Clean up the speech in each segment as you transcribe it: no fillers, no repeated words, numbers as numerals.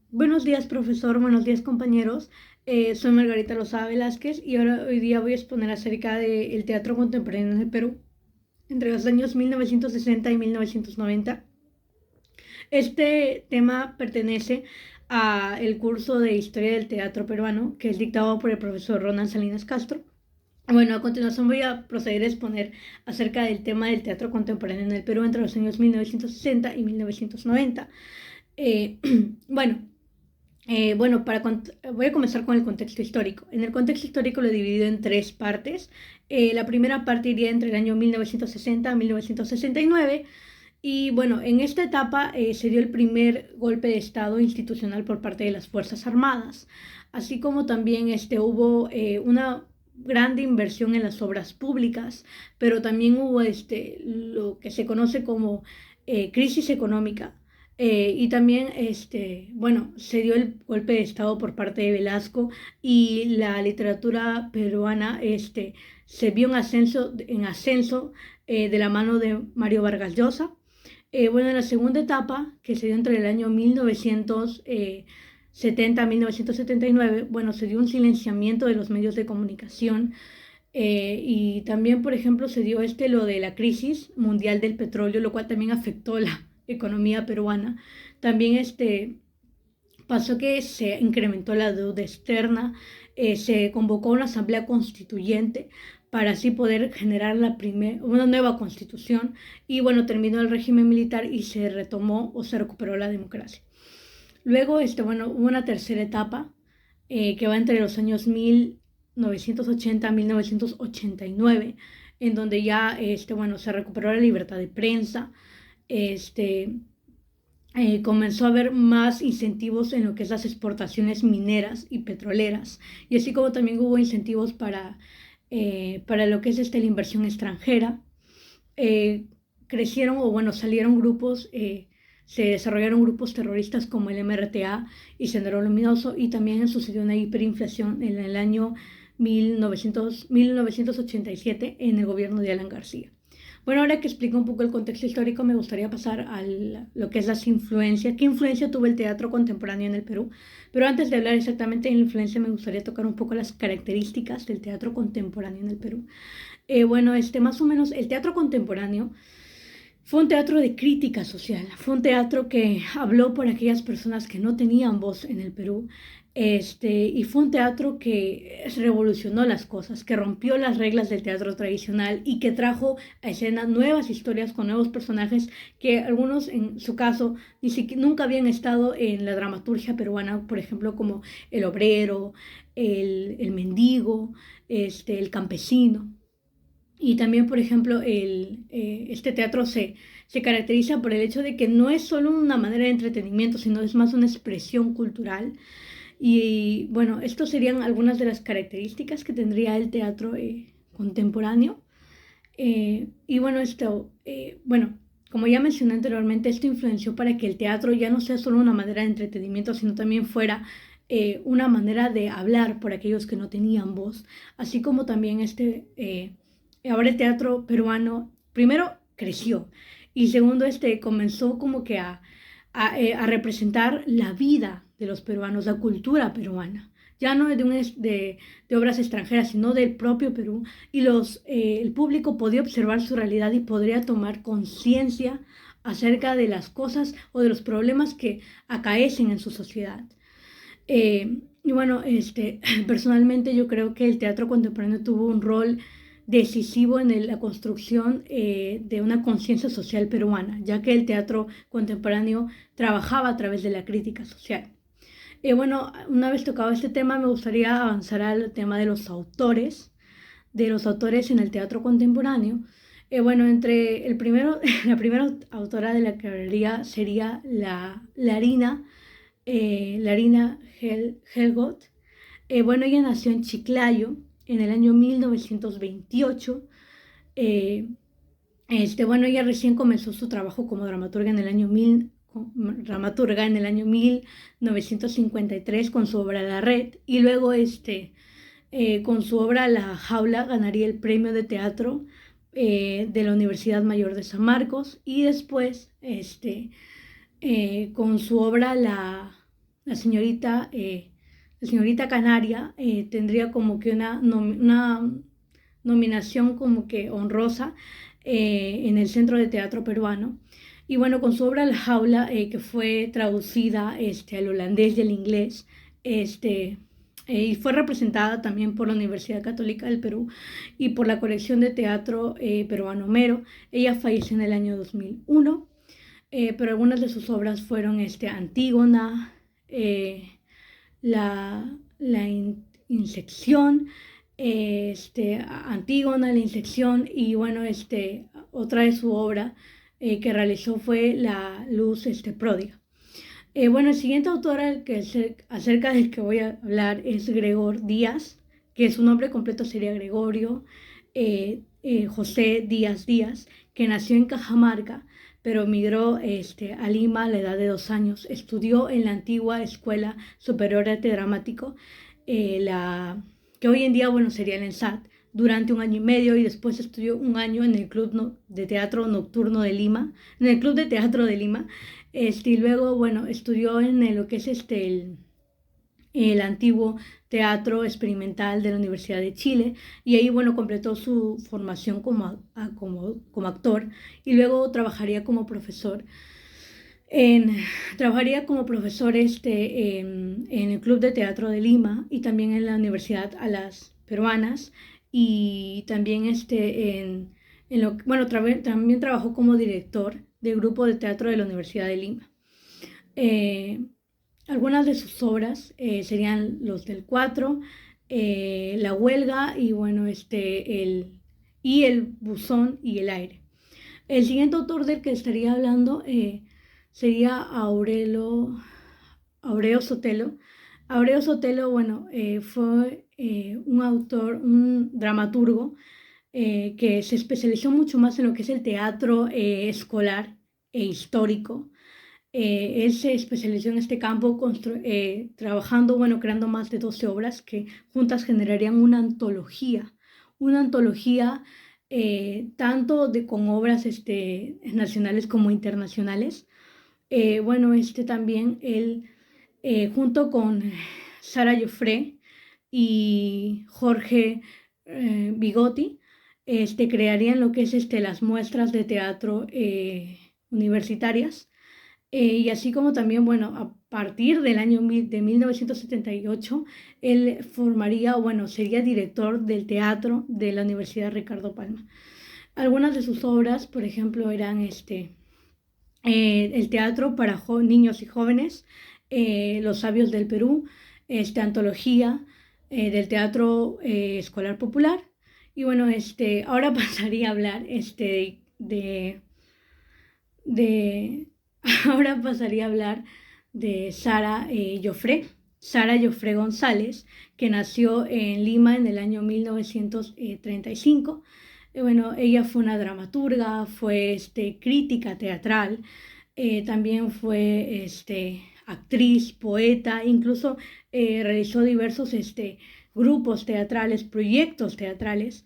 Buenos días, profesor. Buenos días, compañeros. Soy Margarita Lozada Velázquez y hoy día voy a exponer acerca del teatro contemporáneo en el Perú entre los años 1960 y 1990. Este tema pertenece al curso de Historia del Teatro Peruano, que es dictado por el profesor Ronald Salinas Castro. Bueno, a continuación voy a proceder a exponer acerca del tema del teatro contemporáneo en el Perú entre los años 1960 y 1990. Eh, bueno, voy a comenzar con el contexto histórico. En el contexto histórico lo he dividido en tres partes. La primera parte iría entre el año 1960 a 1969. Y bueno, en esta etapa se dio el primer golpe de Estado institucional por parte de las Fuerzas Armadas, así como también hubo una grande inversión en las obras públicas, pero también hubo lo que se conoce como crisis económica. Y también, bueno, se dio el golpe de Estado por parte de Velasco y la literatura peruana se vio en ascenso de la mano de Mario Vargas Llosa. Bueno, en la segunda etapa, que se dio entre el año 1970 a 1979, bueno, se dio un silenciamiento de los medios de comunicación y también, por ejemplo, se dio lo de la crisis mundial del petróleo, lo cual también afectó la economía peruana. También pasó que se incrementó la deuda externa, se convocó una asamblea constituyente para así poder generar una nueva constitución y bueno, terminó el régimen militar y se retomó o se recuperó la democracia. Luego, bueno, hubo una tercera etapa que va entre los años 1980 a 1989, en donde ya, bueno, se recuperó la libertad de prensa, este, comenzó a haber más incentivos en lo que es las exportaciones mineras y petroleras, y así como también hubo incentivos para lo que es la inversión extranjera. Eh, Crecieron o bueno, salieron grupos, se desarrollaron grupos terroristas como el MRTA y Sendero Luminoso, y también sucedió una hiperinflación en el año 1987 en el gobierno de Alan García. Bueno, ahora que explico un poco el contexto histórico, me gustaría pasar a lo que es las influencias. ¿Qué influencia tuvo el teatro contemporáneo en el Perú? Pero antes de hablar exactamente de la influencia, me gustaría tocar un poco las características del teatro contemporáneo en el Perú. Bueno, más o menos el teatro contemporáneo fue un teatro de crítica social, fue un teatro que habló por aquellas personas que no tenían voz en el Perú, y fue un teatro que revolucionó las cosas, que rompió las reglas del teatro tradicional y que trajo a escena nuevas historias con nuevos personajes que algunos en su caso nunca habían estado en la dramaturgia peruana, por ejemplo como el obrero, el mendigo, el campesino. Y también, por ejemplo, este teatro se caracteriza por el hecho de que no es solo una manera de entretenimiento, sino es más una expresión cultural. Y bueno, estas serían algunas de las características que tendría el teatro contemporáneo. Y bueno, bueno, como ya mencioné anteriormente, esto influenció para que el teatro ya no sea solo una manera de entretenimiento, sino también fuera una manera de hablar por aquellos que no tenían voz, así como también ahora el teatro peruano, primero, creció y segundo, comenzó como que a representar la vida de los peruanos, la cultura peruana, ya no de obras extranjeras, sino del propio Perú, y el público podía observar su realidad y podría tomar conciencia acerca de las cosas o de los problemas que acaecen en su sociedad. Y bueno, personalmente yo creo que el teatro contemporáneo tuvo un rol decisivo en la construcción de una conciencia social peruana, ya que el teatro contemporáneo trabajaba a través de la crítica social. Bueno, una vez tocado este tema, me gustaría avanzar al tema de los autores en el teatro contemporáneo. Bueno, entre el primero, la primera autora de la que hablaría sería Larina Helgot. Bueno, ella nació en Chiclayo en el año 1928. Eh, bueno, ella recién comenzó su trabajo como dramaturga en el año 1953 con su obra La Red, y luego con su obra La Jaula ganaría el premio de teatro de la Universidad Mayor de San Marcos, y después con su obra la señorita Canaria tendría como que una nominación como que honrosa en el Centro de Teatro Peruano. Y bueno, con su obra La Jaula, que fue traducida al holandés y al inglés, y fue representada también por la Universidad Católica del Perú y por la colección de teatro peruano Homero. Ella falleció en el año 2001, pero algunas de sus obras fueron Antígona, la Insección, Antígona, la Insección, y bueno, otra de su obra que realizó fue La Luz Pródiga. Bueno, el siguiente autor acerca del que voy a hablar es Gregor Díaz, que su nombre completo sería Gregorio José Díaz Díaz, que nació en Cajamarca, pero migró a Lima a la edad de 2 años. Estudió en la antigua Escuela Superior de Arte Dramático, que hoy en día, bueno, sería el ENSAT, durante 1 año y medio, y después estudió 1 año en el Club de Teatro Nocturno de Lima, en el Club de Teatro de Lima, y luego, bueno, estudió en lo que es el antiguo Teatro Experimental de la Universidad de Chile, y ahí, bueno, completó su formación como actor, y luego trabajaría como profesor en el Club de Teatro de Lima y también en la Universidad a las Peruanas, y también también trabajó como director del grupo de teatro de la Universidad de Lima. Algunas de sus obras serían Los del Cuatro, La Huelga, y bueno, El Buzón y El Aire. El siguiente autor del que estaría hablando sería Aureo Sotelo. Aureo Sotelo, bueno, fue un autor, un dramaturgo que se especializó mucho más en lo que es el teatro escolar e histórico. Él se especializó en este campo trabajando, bueno, creando más de 12 obras que juntas generarían una antología tanto con obras nacionales como internacionales. Bueno, también él, junto con Sara Joffre y Jorge Bigotti, crearían lo que es las muestras de teatro universitarias. Y así como también, bueno, a partir del año de 1978, él sería director del teatro de la Universidad Ricardo Palma. Algunas de sus obras, por ejemplo, eran el teatro para niños y jóvenes, Los Sabios del Perú, antología del teatro escolar popular. Y bueno, ahora pasaría a hablar ahora pasaría a hablar de Sara Joffre González, que nació en Lima en el año 1935. Bueno, ella fue una dramaturga, fue crítica teatral, también fue actriz, poeta, incluso realizó diversos grupos teatrales, proyectos teatrales.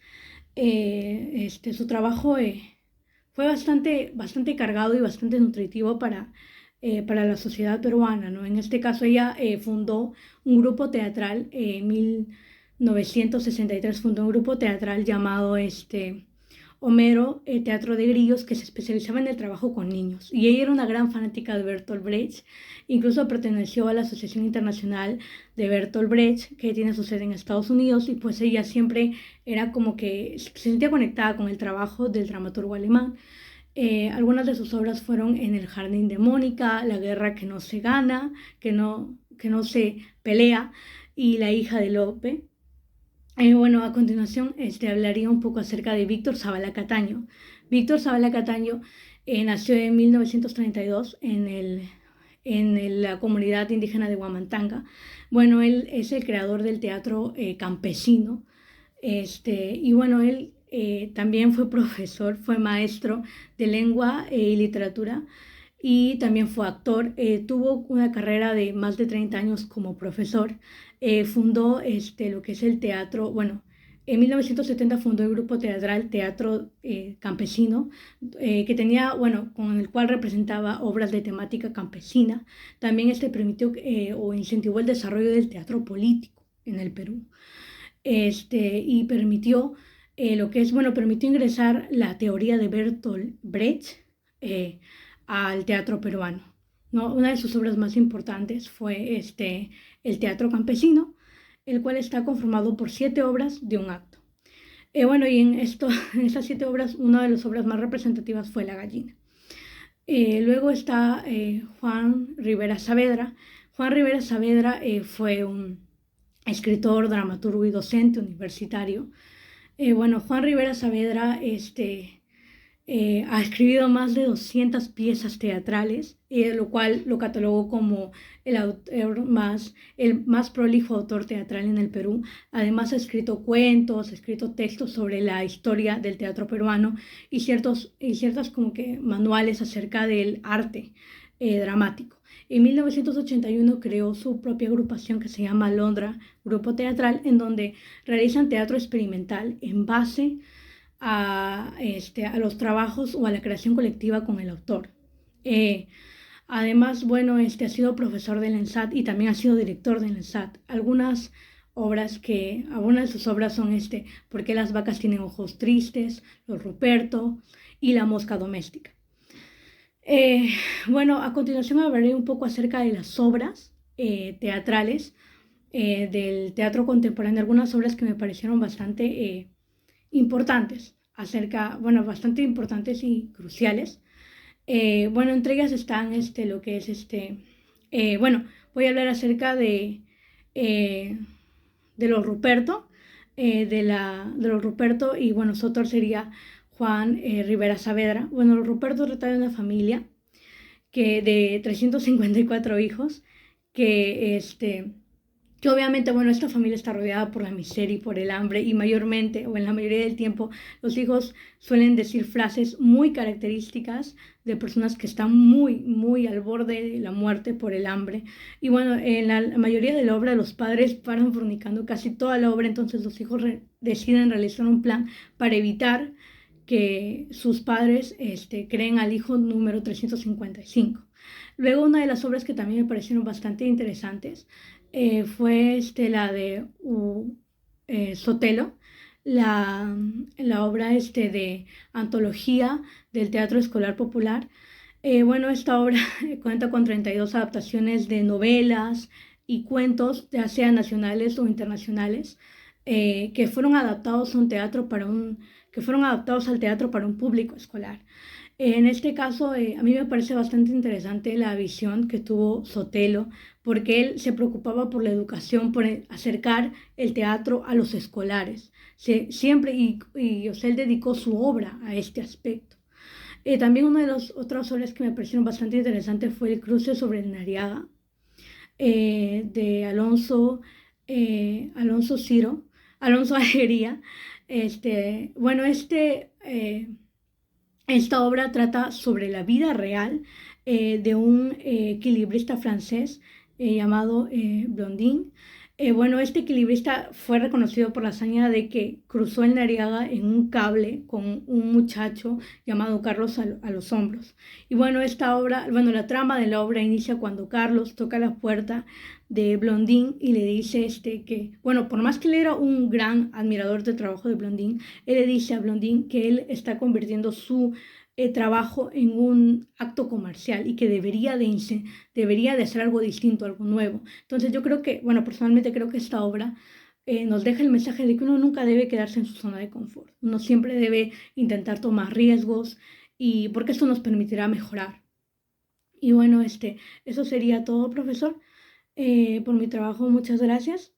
Su trabajo fue bastante cargado y bastante nutritivo para la sociedad peruana, ¿no? En este caso ella fundó un grupo teatral, en 1963 fundó un grupo teatral llamado Homero, Teatro de Grillos, que se especializaba en el trabajo con niños. Y ella era una gran fanática de Bertolt Brecht, incluso perteneció a la Asociación Internacional de Bertolt Brecht, que tiene su sede en Estados Unidos, y pues ella siempre era como que se sentía conectada con el trabajo del dramaturgo alemán. Algunas de sus obras fueron En el Jardín de Mónica, La guerra que no se gana, que no se pelea, y La hija de Lope. Bueno, a continuación hablaría un poco acerca de Víctor Zavala Cataño. Víctor Zavala Cataño nació en 1932 en la comunidad indígena de Huamantanga. Bueno, él es el creador del teatro campesino. Y bueno, él también fue profesor, fue maestro de lengua y literatura, y también fue actor. Tuvo una carrera de más de 30 años como profesor. Fundó lo que es el teatro, bueno, En 1970 fundó el grupo teatral Teatro Campesino, que tenía, bueno, con el cual representaba obras de temática campesina. También permitió o incentivó el desarrollo del teatro político en el Perú. Y permitió lo que es, bueno, permitió ingresar la teoría de Bertolt Brecht al teatro peruano, ¿no? Una de sus obras más importantes fue el Teatro Campesino, el cual está conformado por 7 obras de un acto. Bueno, y en estas 7 obras, una de las obras más representativas fue La Gallina. Luego está Juan Rivera Saavedra. Juan Rivera Saavedra fue un escritor, dramaturgo y docente universitario. Bueno, Juan Rivera Saavedra ha escribido más de 200 piezas teatrales, lo cual lo catalogó como el más prolijo autor teatral en el Perú. Además ha escrito cuentos, ha escrito textos sobre la historia del teatro peruano y ciertas como que manuales acerca del arte dramático. En 1981 creó su propia agrupación que se llama Londra Grupo Teatral, en donde realizan teatro experimental en base a los trabajos o a la creación colectiva con el autor. Además, bueno, ha sido profesor del ENSAT y también ha sido director del ENSAT. Algunas de sus obras son ¿Por qué las vacas tienen ojos tristes?, Los Ruperto y La mosca doméstica. Bueno, a continuación hablaré un poco acerca de las obras teatrales del teatro contemporáneo, algunas obras que me parecieron bastante importantes, bastante importantes y cruciales. Bueno, entre ellas están lo que es bueno, voy a hablar acerca de los Ruperto, de los Ruperto, y bueno, su autor sería Juan Rivera Saavedra. Bueno, los Ruperto trata de una familia de 354 hijos, que obviamente, bueno, esta familia está rodeada por la miseria y por el hambre, y mayormente, o en la mayoría del tiempo, los hijos suelen decir frases muy características de personas que están muy, muy al borde de la muerte por el hambre. Y bueno, en la mayoría de la obra los padres paran fornicando casi toda la obra, entonces los hijos deciden realizar un plan para evitar que sus padres creen al hijo número 355. Luego, una de las obras que también me parecieron bastante interesantes fue la de Sotelo, la obra de antología del teatro escolar popular. Bueno, esta obra cuenta con 32 adaptaciones de novelas y cuentos, ya sean nacionales o internacionales, que fueron adaptados al teatro para un público escolar. En este caso, a mí me parece bastante interesante la visión que tuvo Sotelo, porque él se preocupaba por la educación, por acercar el teatro a los escolares. Siempre, o sea, él dedicó su obra a este aspecto. También una de las otras obras que me parecieron bastante interesantes fue El cruce sobre el Nariaga, de Alonso Ajería. Bueno, esta obra trata sobre la vida real de un equilibrista francés llamado Blondin. Bueno, este equilibrista fue reconocido por la hazaña de que cruzó el Nariaga en un cable con un muchacho llamado Carlos a los hombros. Y bueno, la trama de la obra inicia cuando Carlos toca la puerta de Blondin y le dice que, bueno, por más que él era un gran admirador del trabajo de Blondin, él le dice a Blondin que él está convirtiendo su trabajo en un acto comercial y que debería de hacer algo distinto, algo nuevo. Entonces yo creo que, bueno, personalmente creo que esta obra nos deja el mensaje de que uno nunca debe quedarse en su zona de confort. Uno siempre debe intentar tomar riesgos, y porque esto nos permitirá mejorar. Y bueno, eso sería todo, profesor. Por mi trabajo, muchas gracias.